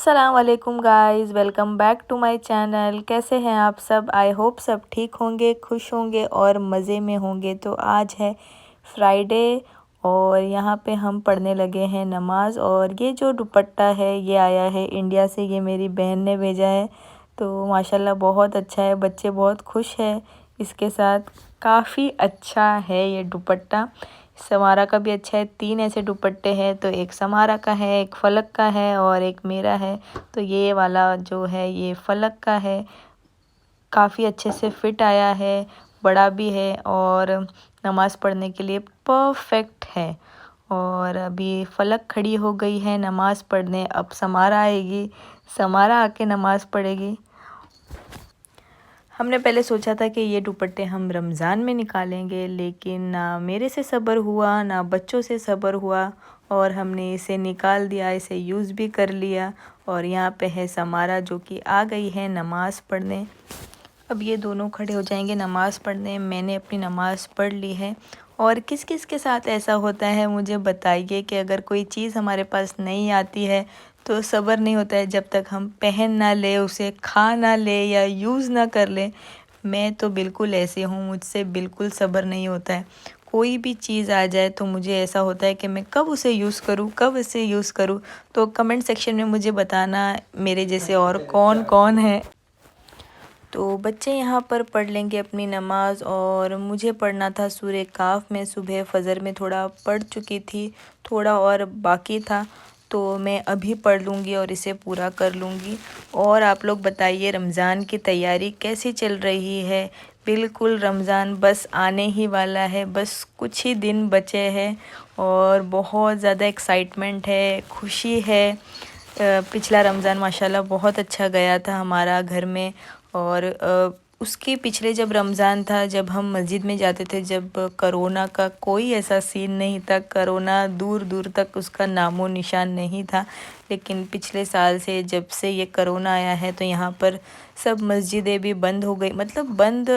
अस्सलाम वालेकुम guys, welcome back to my channel. कैसे हैं आप सब? आई होप सब ठीक होंगे, खुश होंगे और मज़े में होंगे। तो आज है फ्राइडे और यहाँ पे हम पढ़ने लगे हैं नमाज। और ये जो दुपट्टा है ये आया है इंडिया से, ये मेरी बहन ने भेजा है। तो माशाल्लाह बहुत अच्छा है, बच्चे बहुत खुश हैं इसके साथ। काफ़ी अच्छा है ये दुपट्टा। समारा का भी अच्छा है। 3 ऐसे दुपट्टे हैं, तो एक समारा का है, एक फलक का है और एक मेरा है। तो ये वाला जो है ये फलक का है। काफ़ी अच्छे से फिट आया है, बड़ा भी है और नमाज़ पढ़ने के लिए परफेक्ट है। और अभी फलक खड़ी हो गई है नमाज़ पढ़ने, अब समारा आएगी, समारा आके नमाज़ पढ़ेगी। हमने पहले सोचा था कि ये दुपट्टे हम रमज़ान में निकालेंगे, लेकिन ना मेरे से सब्र हुआ ना बच्चों से सब्र हुआ और हमने इसे निकाल दिया, इसे यूज़ भी कर लिया। और यहाँ पे है समारा जो कि आ गई है नमाज़ पढ़ने। अब ये दोनों खड़े हो जाएंगे नमाज़ पढ़ने। मैंने अपनी नमाज़ पढ़ ली है। और किस किस के साथ ऐसा होता है मुझे बताइए कि अगर कोई चीज़ हमारे पास नहीं आती है तो सब्र नहीं होता है जब तक हम पहन ना ले, उसे खा ना ले या यूज़ ना कर ले। मैं तो बिल्कुल ऐसे हूँ, मुझसे बिल्कुल सब्र नहीं होता है। कोई भी चीज़ आ जाए तो मुझे ऐसा होता है कि मैं कब उसे यूज़ करूँ, कब इसे यूज़ करूँ। तो कमेंट सेक्शन में मुझे बताना मेरे जैसे और कौन कौन है। तो बच्चे यहाँ पर पढ़ लेंगे अपनी नमाज़ और मुझे पढ़ना था सूरह काफ में। सुबह फ़जर में थोड़ा पढ़ चुकी थी, थोड़ा और बाकी था, तो मैं अभी पढ़ लूँगी और इसे पूरा कर लूँगी। और आप लोग बताइए रमज़ान की तैयारी कैसी चल रही है? बिल्कुल रमज़ान बस आने ही वाला है, बस कुछ ही दिन बचे हैं और बहुत ज़्यादा एक्साइटमेंट है, खुशी है। पिछला रमज़ान माशाल्लाह बहुत अच्छा गया था हमारा घर में। और उसके पिछले जब रमज़ान था, जब हम मस्जिद में जाते थे, जब करोना का कोई ऐसा सीन नहीं था, करोना दूर दूर तक उसका नामो निशान नहीं था। लेकिन पिछले साल से जब से ये करोना आया है तो यहाँ पर सब मस्जिदें भी बंद हो गई। मतलब बंद,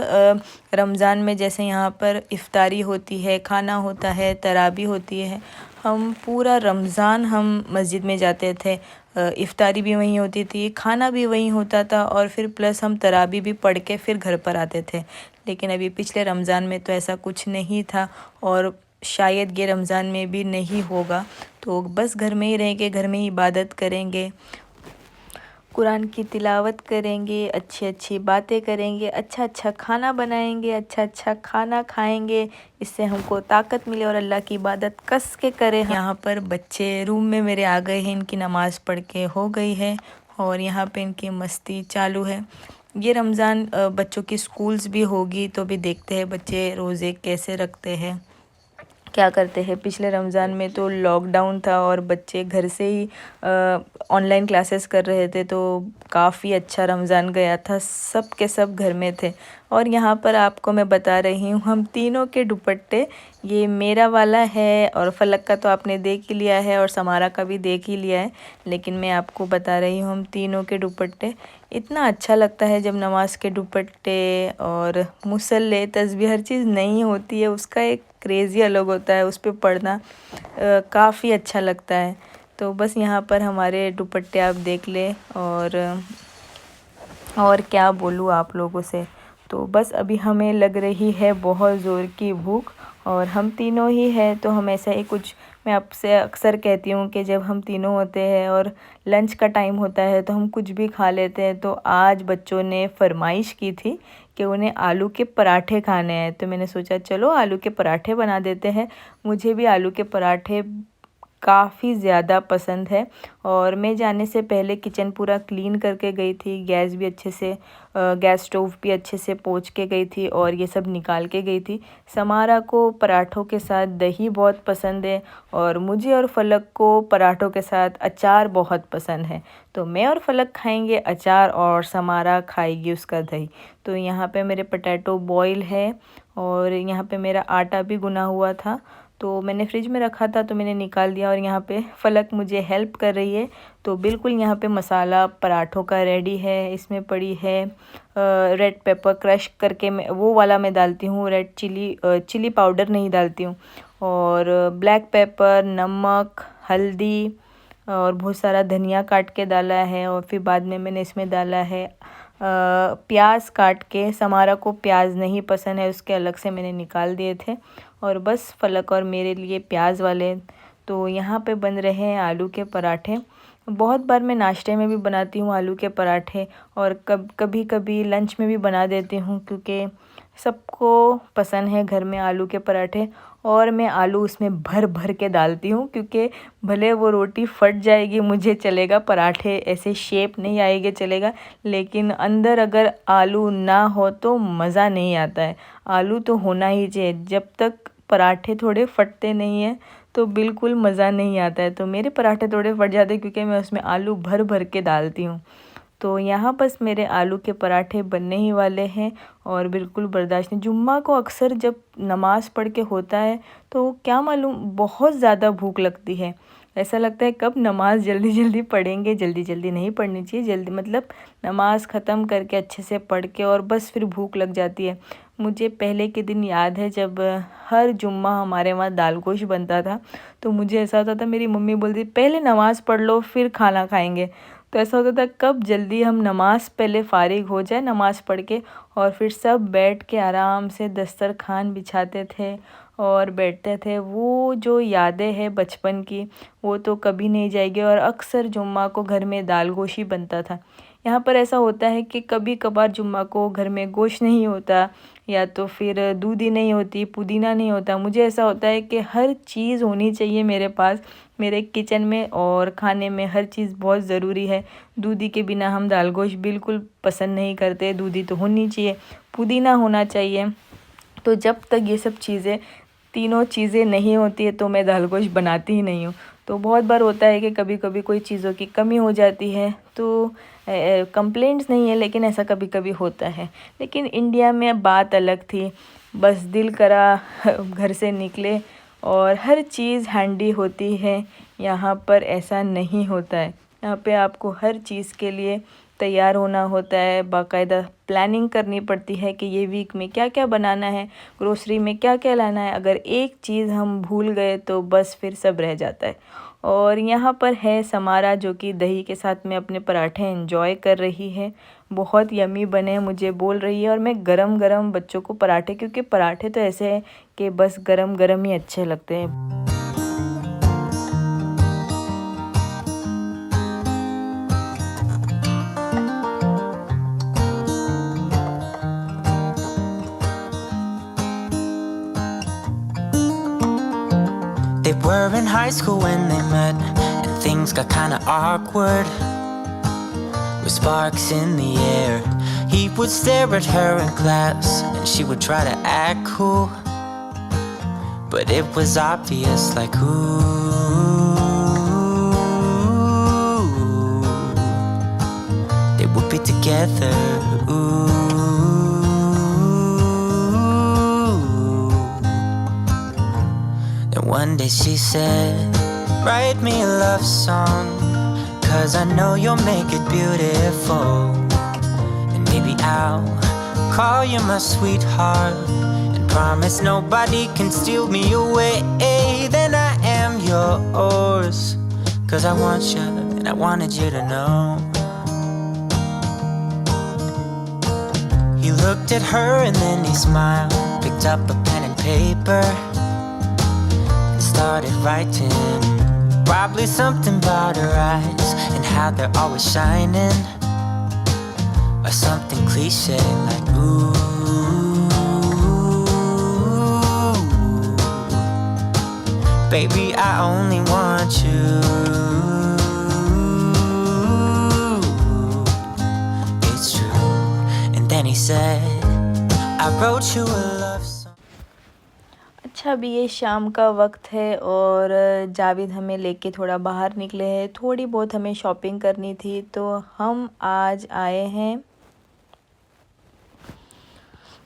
रमज़ान में जैसे यहाँ पर इफ़्तारी होती है, खाना होता है, तराबी होती है, हम पूरा रमज़ान हम मस्जिद में जाते थे। इफ़्तारी भी वहीं होती थी, खाना भी वहीं होता था और फिर प्लस हम तराबी भी पढ़ के फिर घर पर आते थे। लेकिन अभी पिछले रमज़ान में तो ऐसा कुछ नहीं था और शायद ये रमज़ान में भी नहीं होगा। तो बस घर में ही रहेंगे, घर में ही इबादत करेंगे, कुरान की तिलावत करेंगे, अच्छी अच्छी बातें करेंगे, अच्छा अच्छा खाना बनाएंगे, अच्छा अच्छा खाना खाएंगे। इससे हमको ताकत मिले और अल्लाह की इबादत कस के करें। यहाँ पर बच्चे रूम में मेरे आ गए हैं, इनकी नमाज़ पढ़ के हो गई है और यहाँ पे इनकी मस्ती चालू है। ये रमज़ान बच्चों की स्कूल्स भी होगी, तो भी देखते हैं बच्चे रोज़े कैसे रखते हैं, क्या करते हैं। पिछले रमज़ान में तो लॉकडाउन था और बच्चे घर से ही ऑनलाइन क्लासेस कर रहे थे, तो काफ़ी अच्छा रमज़ान गया था, सब के सब घर में थे। और यहाँ पर आपको मैं बता रही हूँ हम तीनों के दुपट्टे, ये मेरा वाला है और फलक का तो आपने देख ही लिया है और समारा का भी देख ही लिया है। लेकिन मैं आपको बता रही हूँ हम तीनों के दुपट्टे। इतना अच्छा लगता है जब नमाज के दुपट्टे और मुसल्ले तस्बीह हर चीज़ नई होती है, उसका एक क्रेज़ी अलग होता है, उस पे पढ़ना काफ़ी अच्छा लगता है। तो बस यहाँ पर हमारे दुपट्टे आप देख ले और क्या बोलूँ आप लोगों से। तो बस अभी हमें लग रही है बहुत ज़ोर की भूख और हम तीनों ही हैं, तो हम ऐसा ही कुछ, मैं आपसे अक्सर कहती हूँ कि जब हम तीनों होते हैं और लंच का टाइम होता है तो हम कुछ भी खा लेते हैं। तो आज बच्चों ने फरमाइश की थी कि उन्हें आलू के पराठे खाने हैं, तो मैंने सोचा चलो आलू के पराठे बना देते हैं। मुझे भी आलू के पराठे काफ़ी ज़्यादा पसंद है। और मैं जाने से पहले किचन पूरा क्लीन करके गई थी, गैस भी अच्छे से, गैस स्टोव भी अच्छे से पोंछ के गई थी और ये सब निकाल के गई थी। समारा को पराठों के साथ दही बहुत पसंद है और मुझे और फलक को पराठों के साथ अचार बहुत पसंद है। तो मैं और फलक खाएंगे अचार और समारा खाएगी उसका दही। तो यहाँ पे मेरे पोटैटो बॉईल है और यहाँ पे मेरा आटा भी गुना हुआ था, तो मैंने फ्रिज में रखा था तो मैंने निकाल दिया। और यहाँ पे फलक मुझे हेल्प कर रही है। तो बिल्कुल यहाँ पे मसाला पराठों का रेडी है। इसमें पड़ी है रेड पेपर क्रश करके, मैं वो वाला मैं डालती हूँ, रेड चिली पाउडर नहीं डालती हूँ। और ब्लैक पेपर, नमक, हल्दी, और बहुत सारा धनिया काट के डाला है। और फिर बाद में मैंने इसमें डाला है प्याज काट के। समारा को प्याज नहीं पसंद है, उसके अलग से मैंने निकाल दिए थे। और बस फलक और मेरे लिए प्याज वाले। तो यहाँ पे बन रहे हैं आलू के पराठे। बहुत बार मैं नाश्ते में भी बनाती हूँ आलू के पराठे, और कभी कभी लंच में भी बना देती हूँ, क्योंकि सबको पसंद है घर में आलू के पराठे। और मैं आलू उसमें भर भर के डालती हूँ, क्योंकि भले वो रोटी फट जाएगी मुझे चलेगा, पराठे ऐसे शेप नहीं आएगी चलेगा, लेकिन अंदर अगर आलू ना हो तो मज़ा नहीं आता है। आलू तो होना ही चाहिए। जब तक पराठे थोड़े फटते नहीं हैं तो बिल्कुल मज़ा नहीं आता है। तो मेरे पराठे थोड़े फट जाते हैं क्योंकि मैं उसमें आलू भर भर के डालती हूँ। तो यहाँ बस मेरे आलू के पराठे बनने ही वाले हैं, और बिल्कुल बर्दाश्त नहीं। जुम्मा को अक्सर जब नमाज़ पढ़ के होता है तो क्या मालूम बहुत ज़्यादा भूख लगती है। ऐसा लगता है कब नमाज़ जल्दी जल्दी पढ़ेंगे। जल्दी जल्दी नहीं पढ़नी चाहिए, जल्दी मतलब नमाज़ ख़त्म करके अच्छे से पढ़ के और बस फिर भूख लग जाती है। मुझे पहले के दिन याद है जब हर जुम्मा हमारे वहाँ दाल गोश्त बनता था, तो मुझे ऐसा होता था, मेरी मम्मी बोलती पहले नमाज़ पढ़ लो फिर खाना खाएंगे। तो ऐसा होता था कब जल्दी हम नमाज़ पहले फ़ारिग हो जाए नमाज़ पढ़ के, और फिर सब बैठ के आराम से दस्तरखान बिछाते थे और बैठते थे। वो जो यादें हैं बचपन की वो तो कभी नहीं जाएगी। और अक्सर जुम्मा को घर में दाल गोश्त ही बनता था। यहाँ पर ऐसा होता है कि कभी कभार जुम्मा को घर में गोश्त नहीं होता, या तो फिर दूधी नहीं होती, पुदीना नहीं होता। मुझे ऐसा होता है कि हर चीज़ होनी चाहिए मेरे पास, मेरे किचन में, और खाने में हर चीज़ बहुत ज़रूरी है। दूधी के बिना हम दाल गोश्त बिल्कुल पसंद नहीं करते। दूधी तो होनी चाहिए, पुदीना होना चाहिए। तो जब तक ये सब चीज़ें, तीनों चीज़ें नहीं होती है तो मैं दाल गोश्त बनाती ही नहीं हूँ। तो बहुत बार होता है कि कभी कभी कोई चीज़ों की कमी हो जाती है, तो कंप्लेंट्स नहीं है, लेकिन ऐसा कभी कभी होता है। लेकिन इंडिया में बात अलग थी। बस दिल करा घर से निकले और हर चीज़ हैंडी होती है। यहाँ पर ऐसा नहीं होता है। यहाँ पे आपको हर चीज़ के लिए तैयार होना होता है, बाकायदा प्लानिंग करनी पड़ती है कि ये वीक में क्या क्या बनाना है, ग्रोसरी में क्या क्या लाना है। अगर एक चीज़ हम भूल गए तो बस फिर सब रह जाता है। और यहाँ पर है समारा, जो कि दही के साथ में अपने पराठे एंजॉय कर रही है। बहुत यमी बने मुझे बोल रही है, और मैं गरम गरम बच्चों को पराठे, क्योंकि पराठे तो ऐसे हैं कि बस गरम गरम ही अच्छे लगते हैं। They were in high school when they met, and things got kinda awkward, with sparks in the air. He would stare at her in class, and she would try to act cool, but it was obvious, like, ooh, they would be together, ooh. One day she said, write me a love song, 'cause I know you'll make it beautiful. And maybe I'll call you my sweetheart, and promise nobody can steal me away. Then I am yours, 'cause I want you, and I wanted you to know. He looked at her and then he smiled, picked up a pen and paper, started writing. Probably something about her eyes and how they're always shining, or something cliche like ooh, baby I only want you. It's true. And then he said, I wrote you a love song. अच्छा, अभी ये शाम का वक्त है और जावेद हमें लेके थोड़ा बाहर निकले हैं। थोड़ी बहुत हमें शॉपिंग करनी थी, तो हम आज आए हैं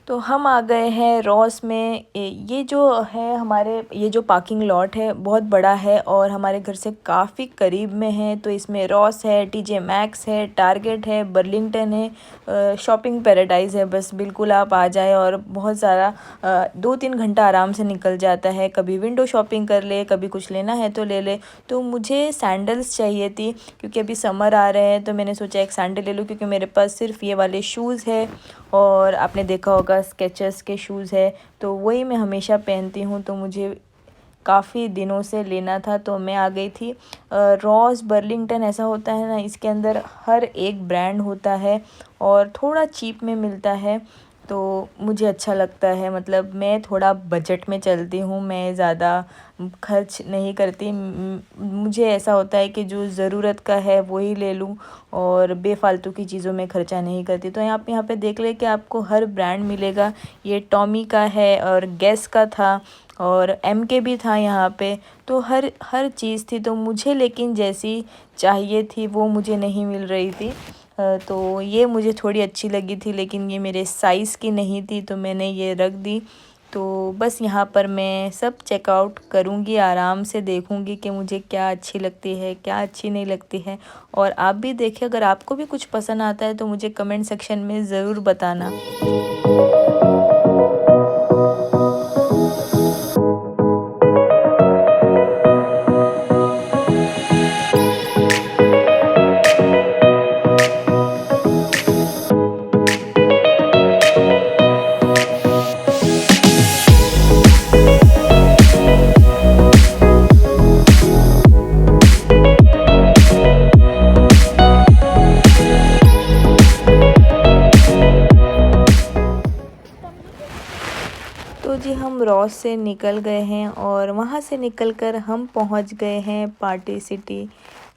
तो हम आ गए हैं रॉस में। ये जो है हमारे ये जो पार्किंग लॉट है बहुत बड़ा है और हमारे घर से काफ़ी करीब में है। तो इसमें रॉस है, टीजे मैक्स है, टारगेट है, बर्लिंगटन है, शॉपिंग पैराडाइज़ है। बस बिल्कुल आप आ जाए और बहुत सारा 2-3 घंटा आराम से निकल जाता है। कभी विंडो शॉपिंग कर ले, कभी कुछ लेना है तो ले ले। तो मुझे सैंडल्स चाहिए थी क्योंकि अभी समर आ रहे हैं, तो मैंने सोचा एक सैंडल ले लूँ क्योंकि मेरे पास सिर्फ ये वाले शूज़ है और आपने देखा होगा स्केचर्स के शूज़ है, तो वही मैं हमेशा पहनती हूँ। तो मुझे काफ़ी दिनों से लेना था, तो मैं आ गई थी। रॉस बर्लिंगटन ऐसा होता है ना, इसके अंदर हर एक ब्रांड होता है और थोड़ा चीप में मिलता है, तो मुझे अच्छा लगता है। मतलब मैं थोड़ा बजट में चलती हूँ, मैं ज़्यादा खर्च नहीं करती। मुझे ऐसा होता है कि जो ज़रूरत का है वही ले लूँ और बेफ़ालतू की चीज़ों में खर्चा नहीं करती। तो आप यहाँ पे देख ले कि आपको हर ब्रांड मिलेगा। ये टॉमी का है और गेस का था और एम के भी था यहाँ पे। तो हर हर चीज़ थी, तो मुझे लेकिन जैसी चाहिए थी वो मुझे नहीं मिल रही थी। तो ये मुझे थोड़ी अच्छी लगी थी, लेकिन ये मेरे साइज़ की नहीं थी, तो मैंने ये रख दी। तो बस यहाँ पर मैं सब चेकआउट करूँगी, आराम से देखूँगी कि मुझे क्या अच्छी लगती है, क्या अच्छी नहीं लगती है। और आप भी देखिए, अगर आपको भी कुछ पसंद आता है तो मुझे कमेंट सेक्शन में ज़रूर बताना। तो जी हम रॉस से निकल गए हैं और वहाँ से निकलकर हम पहुँच गए हैं पार्टी सिटी।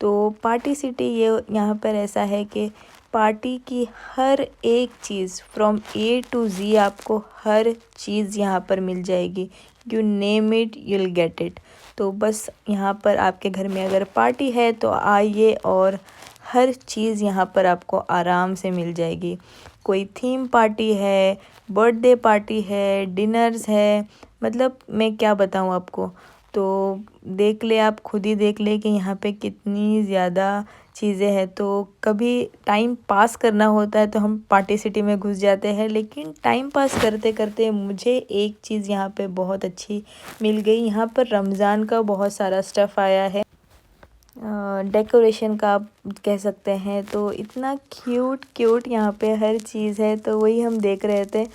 तो पार्टी सिटी ये यहाँ पर ऐसा है कि पार्टी की हर एक चीज़ फ्रॉम ए टू ज़ी आपको हर चीज़ यहाँ पर मिल जाएगी। You name it you'll get it. तो बस यहाँ पर आपके घर में अगर पार्टी है तो आइए और हर चीज़ यहाँ पर आपको आराम से मिल जाएगी। कोई थीम पार्टी है, बर्थडे पार्टी है, डिनर्स है, मतलब मैं क्या बताऊँ आपको। तो देख ले, आप खुद ही देख ले कि यहाँ पे कितनी ज़्यादा चीज़ें हैं। तो कभी टाइम पास करना होता है तो हम पार्टी सिटी में घुस जाते हैं, लेकिन टाइम पास करते करते मुझे एक चीज़ यहाँ पे बहुत अच्छी मिल गई। यहाँ पर रमज़ान का बहुत सारा स्टफ़ आया है, डेकोरेशन का आप कह सकते हैं। तो इतना क्यूट क्यूट यहाँ पे हर चीज़ है, तो वही हम देख रहे थे।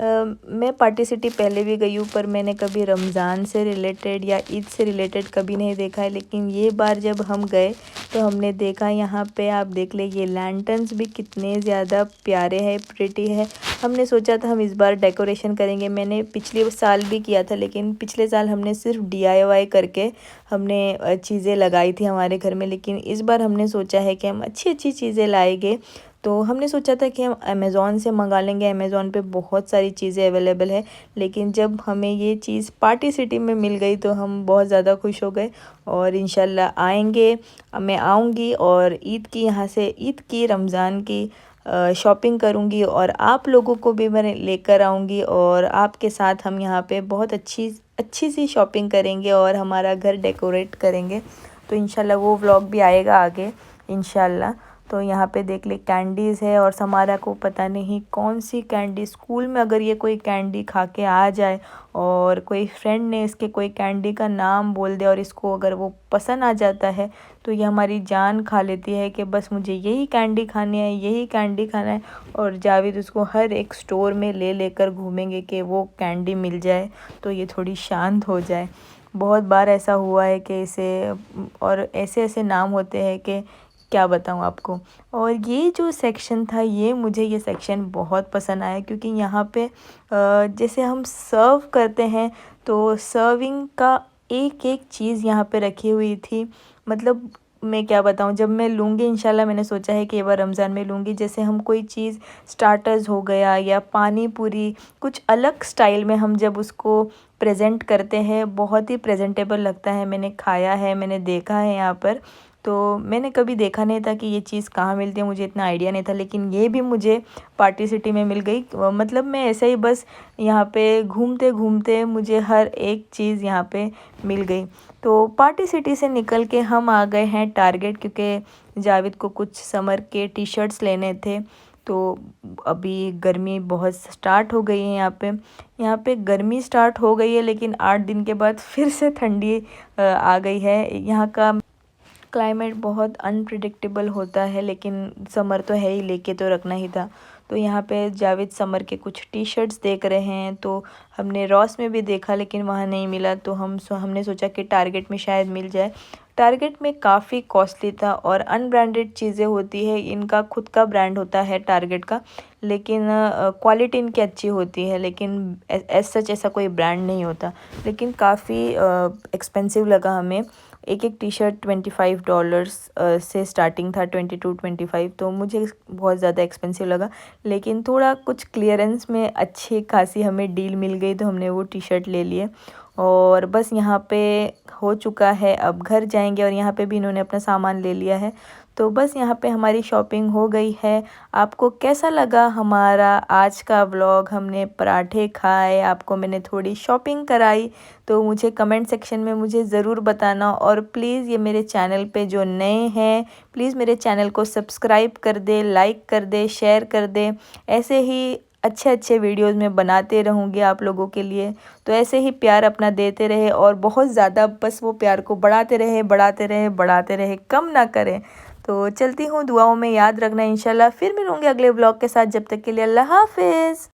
मैं पार्टी सिटी पहले भी गई हूँ, पर मैंने कभी रमज़ान से रिलेटेड या ईद से रिलेटेड कभी नहीं देखा है। लेकिन ये बार जब हम गए तो हमने देखा, यहाँ पे आप देख ले ये लैंटर्न्स भी कितने ज़्यादा प्यारे हैं, प्रिटी है। हमने सोचा था हम इस बार डेकोरेशन करेंगे। मैंने पिछले साल भी किया था, लेकिन पिछले साल हमने सिर्फ DIY करके हमने चीज़ें लगाई थी हमारे घर में। लेकिन इस बार हमने सोचा है कि हम अच्छी अच्छी चीज़ें लाएंगे। तो हमने सोचा था कि हम अमेज़ॉन से मंगा लेंगे, अमेज़ॉन पे बहुत सारी चीज़ें अवेलेबल है। लेकिन जब हमें ये चीज़ पार्टी सिटी में मिल गई तो हम बहुत ज़्यादा खुश हो गए और इंशाल्लाह आएंगे। मैं आऊँगी और ईद की यहाँ से ईद की रमज़ान की शॉपिंग करूँगी और आप लोगों को भी मैं लेकर आऊँगी और आपके साथ हम यहाँ पे बहुत अच्छी अच्छी सी शॉपिंग करेंगे और हमारा घर डेकोरेट करेंगे। तो इंशाल्लाह वो व्लॉग भी आएगा आगे इंशाल्लाह। तो यहाँ पे देख ले कैंडीज़ है और समारा को पता नहीं कौन सी कैंडी, स्कूल में अगर ये कोई कैंडी खा के आ जाए और कोई फ्रेंड ने इसके कोई कैंडी का नाम बोल दे और इसको अगर वो पसंद आ जाता है तो ये हमारी जान खा लेती है कि बस मुझे यही कैंडी खानी है, यही कैंडी खाना है। और जावेद उसको हर एक स्टोर में ले लेकर घूमेंगे कि वो कैंडी मिल जाए तो ये थोड़ी शांत हो जाए। बहुत बार ऐसा हुआ है कि इसे, और ऐसे ऐसे नाम होते हैं कि क्या बताऊँ आपको। और ये जो सेक्शन था, ये सेक्शन बहुत पसंद आया क्योंकि यहाँ पे जैसे हम सर्व करते हैं तो सर्विंग का एक एक चीज़ यहाँ पे रखी हुई थी। मतलब मैं क्या बताऊँ, जब मैं लूँगी इंशाल्लाह, मैंने सोचा है कि एक बार रमज़ान में लूँगी। जैसे हम कोई चीज़ स्टार्टर्स हो गया या पानी पूरी, कुछ अलग स्टाइल में हम जब उसको प्रेजेंट करते हैं बहुत ही प्रेजेंटेबल लगता है। मैंने खाया है, मैंने देखा है यहाँ पर। तो मैंने कभी देखा नहीं था कि ये चीज़ कहाँ मिलती है, मुझे इतना आइडिया नहीं था, लेकिन ये भी मुझे पार्टी सिटी में मिल गई। मतलब मैं ऐसे ही बस यहाँ पे घूमते घूमते मुझे हर एक चीज़ यहाँ पे मिल गई। तो पार्टी सिटी से निकल के हम आ गए हैं टारगेट, क्योंकि जावेद को कुछ समर के टी शर्ट्स लेने थे। तो अभी गर्मी बहुत स्टार्ट हो गई है यहाँ पे गर्मी स्टार्ट हो गई है, लेकिन 8 दिन के बाद फिर से ठंडी आ गई है। यहाँ का क्लाइमेट बहुत अनप्रिडिक्टेबल होता है, लेकिन समर तो है ही, लेके तो रखना ही था। तो यहाँ पे जावेद समर के कुछ टी शर्ट्स देख रहे हैं, तो हमने रॉस में भी देखा लेकिन वहाँ नहीं मिला, तो हमने सोचा कि टारगेट में शायद मिल जाए। टारगेट में काफ़ी कॉस्टली था और अनब्रांडेड चीज़ें होती है, इनका खुद का ब्रांड होता है टारगेट का, लेकिन क्वालिटी इनकी अच्छी होती है, लेकिन एज सच ऐसा कोई ब्रांड नहीं होता। लेकिन काफ़ी एक्सपेंसिव लगा हमें। एक टी शर्ट $25 से स्टार्टिंग था, 22-25, तो मुझे बहुत ज़्यादा एक्सपेंसिव लगा। लेकिन थोड़ा कुछ क्लियरेंस में अच्छी खासी हमें डील मिल गई, तो हमने वो टी शर्ट ले लिए। और बस यहाँ पे हो चुका है, अब घर जाएंगे, और यहाँ पे भी इन्होंने अपना सामान ले लिया है। तो बस यहाँ पे हमारी शॉपिंग हो गई है। आपको कैसा लगा हमारा आज का व्लॉग? हमने पराठे खाए, आपको मैंने थोड़ी शॉपिंग कराई, तो मुझे कमेंट सेक्शन में मुझे ज़रूर बताना। और प्लीज़ ये मेरे चैनल पे जो नए हैं, प्लीज़ मेरे चैनल को सब्सक्राइब कर दे, लाइक कर दे, शेयर कर दे। ऐसे ही अच्छे अच्छे वीडियोज़ मैं बनाते रहूँगी आप लोगों के लिए, तो ऐसे ही प्यार अपना देते रहे, और बहुत ज़्यादा बस वो प्यार को बढ़ाते रहे, बढ़ाते रहे, बढ़ाते रहे, कम ना करें। तो चलती हूँ, दुआओं में याद रखना। इंशाल्लाह फिर मिलूँगी अगले व्लॉग के साथ। जब तक के लिए अल्लाह हाफिज़।